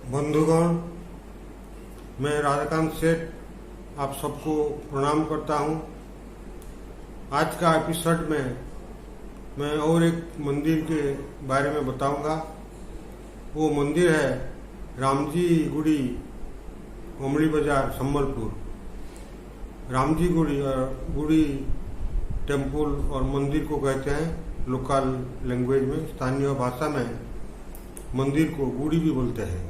बंधुगण, मैं राधाकांत सेठ आप सबको प्रणाम करता हूं। आज का एपिसोड में मैं और एक मंदिर के बारे में बताऊंगा। वो मंदिर है रामजी गुड़ी, उमड़ी बाजार, संबलपुर। रामजी गुड़ी और गुड़ी टेम्पल और मंदिर को कहते हैं लोकल लैंग्वेज में, स्थानीय भाषा में मंदिर को गुड़ी भी बोलते हैं।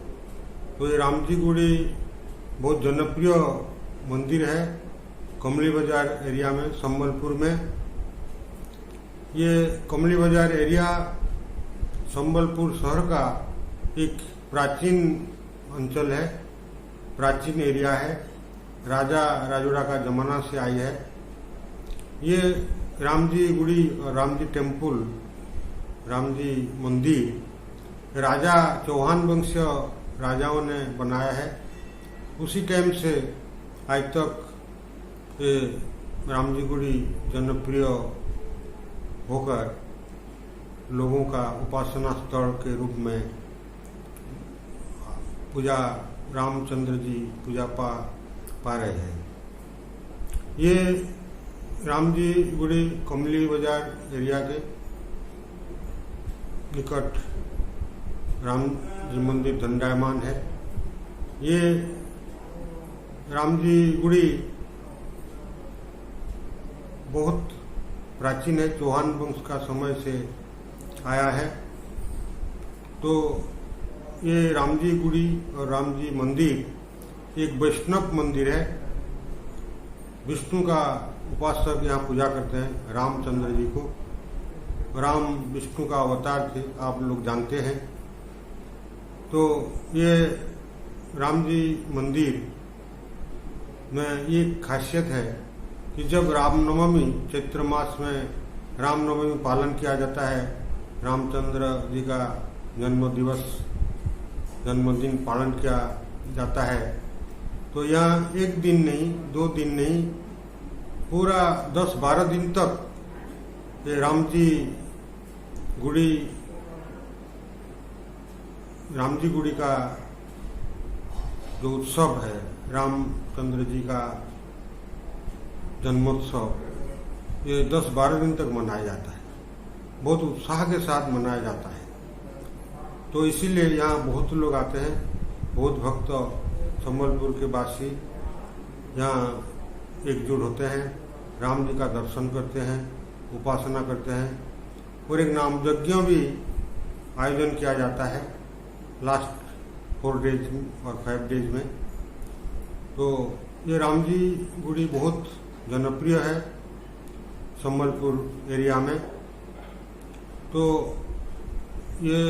तो ये रामजी गुड़ी बहुत जनप्रिय मंदिर है कमली बाजार एरिया में, संबलपुर में। ये कमली बाजार एरिया संबलपुर शहर का एक प्राचीन अंचल है, प्राचीन एरिया है, राजा राजोड़ा का जमाना से आई है। ये रामजी गुड़ी और रामजी टेम्पल, रामजी मंदिर राजा चौहान वंश राजाओं ने बनाया है। उसी टाइम से आज तक ये रामजी गुड़ी जनप्रिय होकर लोगों का उपासना स्थल के रूप में पूजा, रामचंद्र जी पूजा पा रहे हैं। ये रामजी गुड़ी कमली बाजार एरिया के निकट राम जी मंदिर दंडायमान है। ये रामजी गुड़ी बहुत प्राचीन है, चौहान वंश का समय से आया है। तो ये रामजी गुड़ी और रामजी मंदिर एक वैष्णव मंदिर है। विष्णु का उपासक यहाँ पूजा करते हैं, रामचंद्र जी को। राम विष्णु का अवतार थे, आप लोग जानते हैं। तो ये रामजी मंदिर में ये खासियत है कि जब रामनवमी, चैत्र मास में रामनवमी पालन किया जाता है, रामचंद्र जी का जन्मदिन पालन किया जाता है, तो यहाँ एक दिन नहीं, 2 दिन नहीं, पूरा 10-12 दिन तक ये रामजी गुड़ी का जो उत्सव है, रामचंद्र जी का जन्मोत्सव, ये 10-12 दिन तक मनाया जाता है। बहुत उत्साह के साथ मनाया जाता है। तो इसीलिए यहाँ बहुत लोग आते हैं, बहुत भक्त संबलपुर के वासी यहाँ एकजुट होते हैं, राम जी का दर्शन करते हैं, उपासना करते हैं। और एक नाम यज्ञ भी आयोजन किया जाता है लास्ट 4 डेज और 5 डेज में। तो ये रामजी गुड़ी बहुत जनप्रिय है संबलपुर एरिया में। तो ये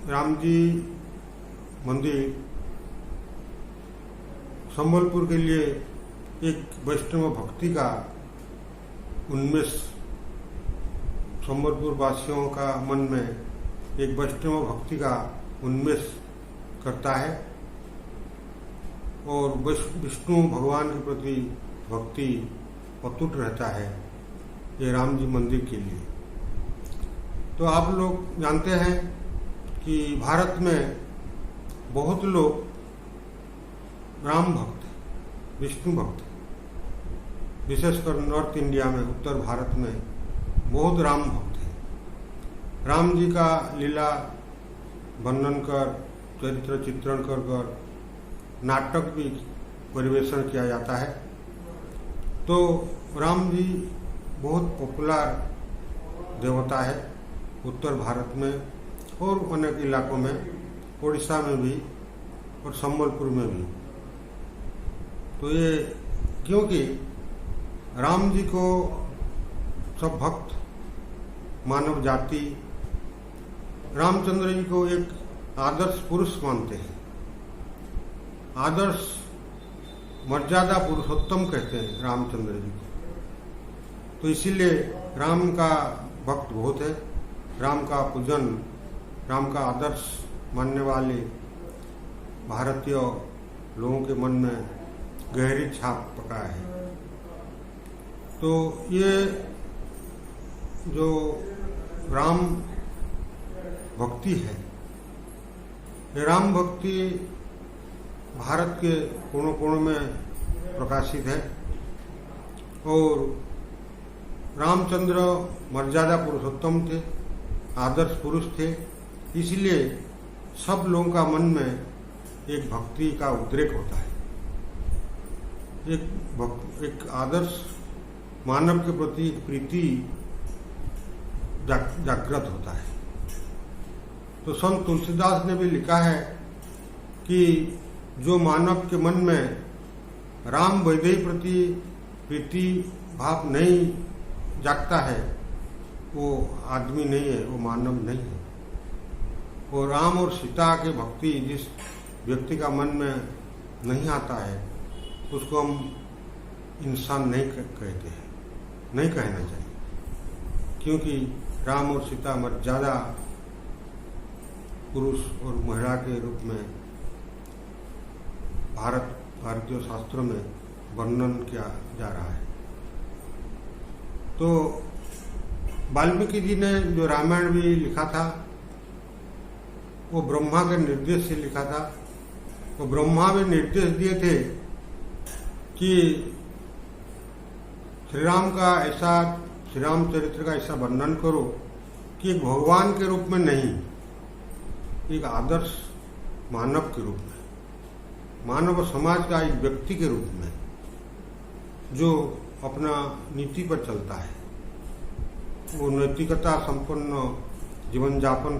रामजी मंदिर संबलपुर के लिए एक वैष्णव भक्ति का उन्मेष, संबलपुर वासियों का मन में एक वैष्णव भक्ति का उन्मेष करता है और विष्णु भगवान के प्रति भक्ति अटूट रहता है ये राम जी मंदिर के लिए। तो आप लोग जानते हैं कि भारत में बहुत लोग राम भक्त, विष्णु भक्त, विशेषकर नॉर्थ इंडिया में, उत्तर भारत में बहुत राम भक्त हैं। राम जी का लीला वर्णन कर, चरित्र चित्रण कर नाटक भी परिवेषण किया जाता है। तो राम जी बहुत पॉपुलर देवता है उत्तर भारत में और अनेक इलाकों में, उड़ीसा में भी और संबलपुर में भी। तो ये क्योंकि राम जी को सब भक्त, मानव जाति रामचंद्र जी को एक आदर्श पुरुष मानते हैं, आदर्श मर्यादा पुरुषोत्तम कहते हैं रामचंद्र जी को। तो इसीलिए राम का भक्त बहुत है, राम का पूजन, राम का आदर्श मानने वाले भारतीय लोगों के मन में गहरी छाप पका है। तो ये जो राम भक्ति है ये राम भक्ति भारत के कोनों कोनों में प्रकाशित है और रामचंद्र मर्यादा पुरुषोत्तम थे, आदर्श पुरुष थे। इसलिए सब लोगों का मन में एक भक्ति का उद्रेक होता है, एक आदर्श मानव के प्रति प्रीति जागृत होता है। तो संत तुलसीदास ने भी लिखा है कि जो मानव के मन में राम वैदेही प्रति प्रीति भाव नहीं जागता है वो आदमी नहीं है, वो मानव नहीं है। और राम और सीता के भक्ति जिस व्यक्ति का मन में नहीं आता है उसको हम इंसान नहीं कहते हैं, नहीं कहना चाहिए, क्योंकि राम और सीता मर्यादा पुरुष और महिला के रूप में भारतीय शास्त्रों में वर्णन किया जा रहा है। तो वाल्मीकि जी ने जो रामायण भी लिखा था वो ब्रह्मा के निर्देश से लिखा था। वो ब्रह्मा भी निर्देश दिए थे कि श्री राम चरित्र का ऐसा वर्णन करो कि एक भगवान के रूप में नहीं, एक आदर्श मानव के रूप में, मानव समाज का एक व्यक्ति के रूप में जो अपना नीति पर चलता है, वो नैतिकता संपन्न जीवन यापन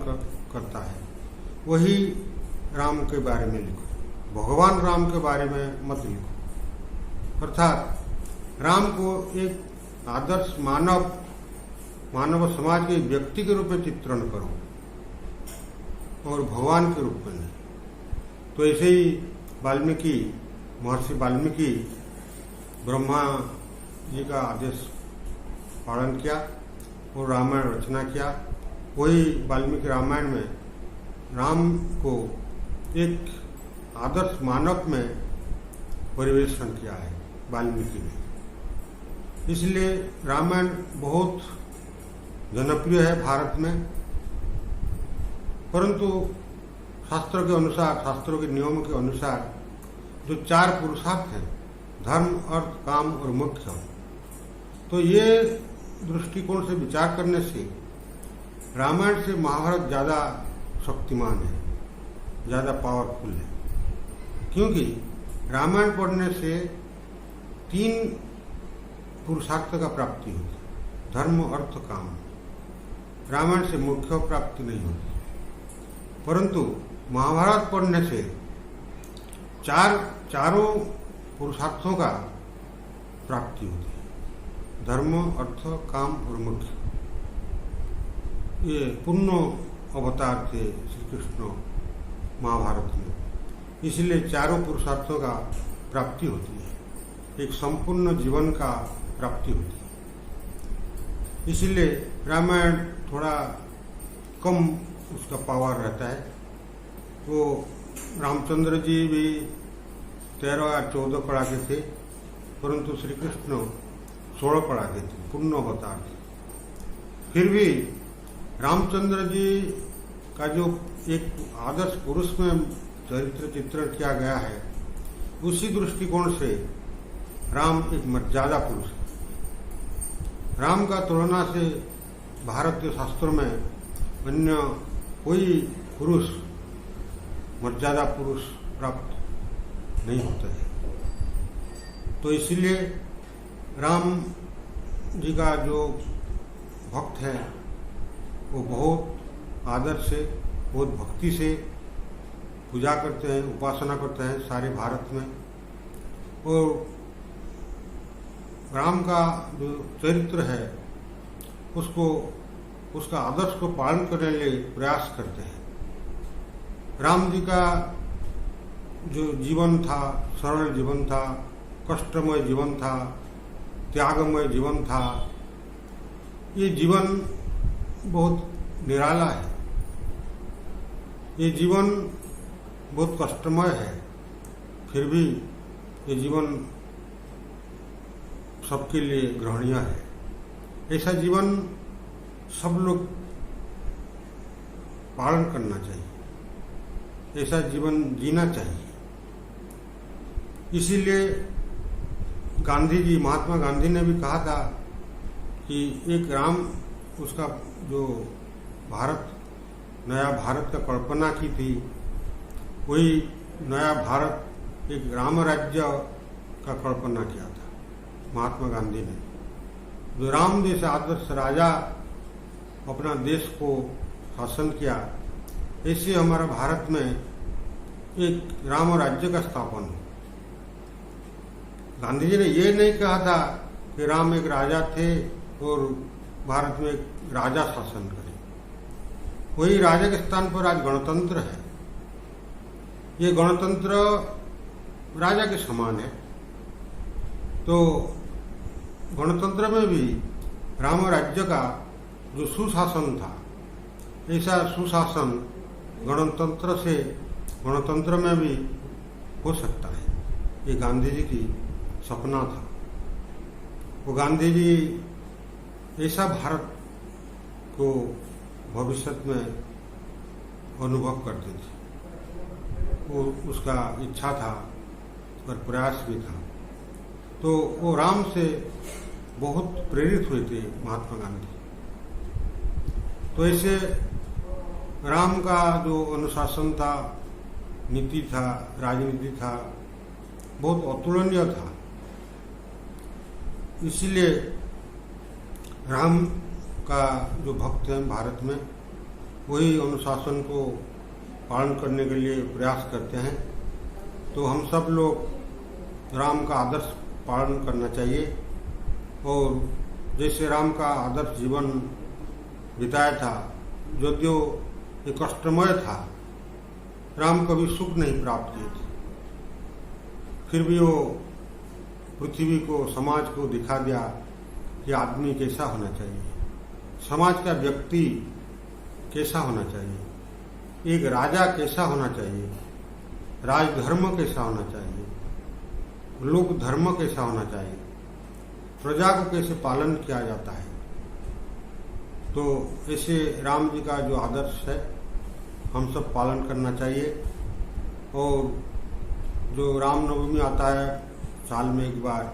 करता है, वही राम के बारे में लिखो, भगवान राम के बारे में मत लिखो। अर्थात राम को एक आदर्श मानव समाज के व्यक्ति के रूप में चित्रण करो और भगवान के रूप में नहीं। तो ऐसे ही महर्षि वाल्मीकि ब्रह्मा जी का आदेश पालन किया और रामायण रचना किया। वही वाल्मीकि रामायण में राम को एक आदर्श मानव में परिवेशन किया है वाल्मीकि ने। इसलिए रामायण बहुत जनप्रिय है भारत में, परंतु शास्त्रों के अनुसार, शास्त्रों के नियमों के अनुसार जो 4 पुरुषार्थ हैं, धर्म, अर्थ, काम और मोक्ष, तो ये दृष्टिकोण से विचार करने से रामायण से महाभारत ज़्यादा शक्तिमान है, ज़्यादा पावरफुल है। क्योंकि रामायण पढ़ने से 3 पुरुषार्थ का प्राप्ति होती है, धर्म, अर्थ, काम। रामायण से मोक्ष प्राप्ति नहीं होती, परंतु महाभारत पढ़ने से चारों पुरुषार्थों का प्राप्ति होती है, धर्म, अर्थ, काम और मोक्ष। ये पूर्ण अवतार थे श्री कृष्ण महाभारत में, इसलिए चारों पुरुषार्थों का प्राप्ति होती है, एक संपूर्ण जीवन का प्राप्ति होती है। इसलिए रामायण थोड़ा कम उसका पावर रहता है। वो रामचंद्र जी भी 13 या 14 पढ़ाते थे, परंतु श्री कृष्ण 16 पढ़ाते थे, पूर्ण अवतार थे। फिर भी रामचंद्र जी का जो एक आदर्श पुरुष में चरित्र चित्रण किया गया है, उसी दृष्टिकोण से राम एक मर्यादा पुरुष है। राम का तुलना से भारतीय शास्त्रों में अन्य कोई पुरुष मर्यादा पुरुष प्राप्त नहीं होता है। तो इसलिए राम जी का जो भक्त है वो बहुत आदर से, बहुत भक्ति से पूजा करते हैं, उपासना करते हैं सारे भारत में। और राम का जो चरित्र है उसका आदर्श को पालन करने के लिए प्रयास करते हैं। राम जी का जो जीवन था, सरल जीवन था, कष्टमय जीवन था, त्यागमय जीवन था। ये जीवन बहुत निराला है, ये जीवन बहुत कष्टमय है, फिर भी ये जीवन सबके लिए ग्रहणीय है। ऐसा जीवन सब लोग पालन करना चाहिए। ऐसा जीवन जीना चाहिए। इसीलिए गांधी जी, महात्मा गांधी ने भी कहा था कि एक राम, उसका जो भारत, नया भारत का कल्पना की थी, वही नया भारत एक राम राज्य का कल्पना किया था महात्मा गांधी ने। जो राम जैसे आदर्श राजा अपना देश को शासन किया, ऐसे हमारा भारत में एक राम राज्य का स्थापन हो। गांधी जी ने ये नहीं कहा था कि राम एक राजा थे और भारत में एक राजा शासन करे। वही राजा के स्थान पर आज गणतंत्र है। ये गणतंत्र राजा के समान है। तो गणतंत्र में भी राम राज्य का जो सुशासन था, ऐसा सुशासन गणतंत्र में भी हो सकता है। ये गांधी जी की सपना था। वो गांधी जी ऐसा भारत को भविष्य में अनुभव करते थे, वो उसका इच्छा था और प्रयास भी था। तो वो राम से बहुत प्रेरित हुए थे महात्मा गांधी। तो ऐसे राम का जो अनुशासन था, नीति था, राजनीति था, बहुत अतुलनीय था। इसीलिए राम का जो भक्त हैं भारत में, वही अनुशासन को पालन करने के लिए प्रयास करते हैं। तो हम सब लोग राम का आदर्श पालन करना चाहिए। और जैसे राम का आदर्श जीवन बिताया था, जो एक कष्टमय था, राम कभी सुख नहीं प्राप्त किए थे, फिर भी वो पृथ्वी को, समाज को दिखा दिया कि आदमी कैसा होना चाहिए, समाज का व्यक्ति कैसा होना चाहिए, एक राजा कैसा होना चाहिए, राजधर्म कैसा होना चाहिए, लोक धर्म कैसा होना चाहिए, प्रजा को कैसे पालन किया जाता है। तो ऐसे राम जी का जो आदर्श है, हम सब पालन करना चाहिए। और जो रामनवमी आता है साल में एक बार,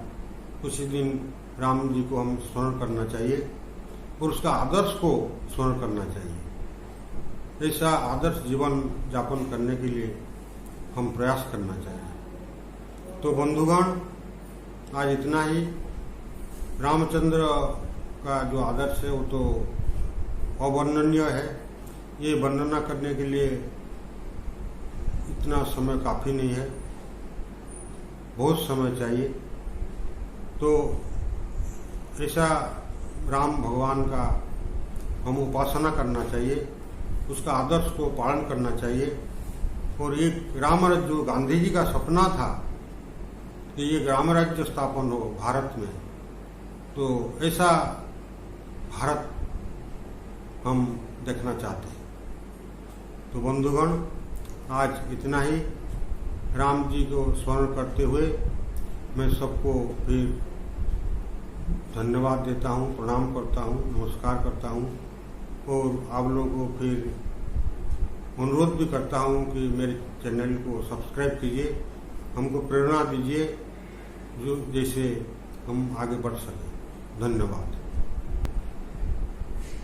उसी दिन राम जी को हम स्मरण करना चाहिए और उसका आदर्श को स्मरण करना चाहिए। ऐसा आदर्श जीवन यापन करने के लिए हम प्रयास करना चाहिए। तो बंधुगण, आज इतना ही। रामचंद्र का जो आदर्श है वो तो अवर्णनीय है। ये वर्णना करने के लिए इतना समय काफ़ी नहीं है, बहुत समय चाहिए। तो ऐसा राम भगवान का हम उपासना करना चाहिए, उसका आदर्श को पालन करना चाहिए। और एक रामराज्य, जो गांधी जी का सपना था कि ये रामराज्य स्थापन हो भारत में, तो ऐसा भारत हम देखना चाहते हैं। तो बंधुगण, आज इतना ही। राम जी को स्मरण करते हुए मैं सबको फिर धन्यवाद देता हूँ, प्रणाम करता हूँ, नमस्कार करता हूँ। और आप लोगों को फिर अनुरोध भी करता हूँ कि मेरे चैनल को सब्सक्राइब कीजिए, हमको प्रेरणा दीजिए, जो जैसे हम आगे बढ़ सकें। धन्यवाद।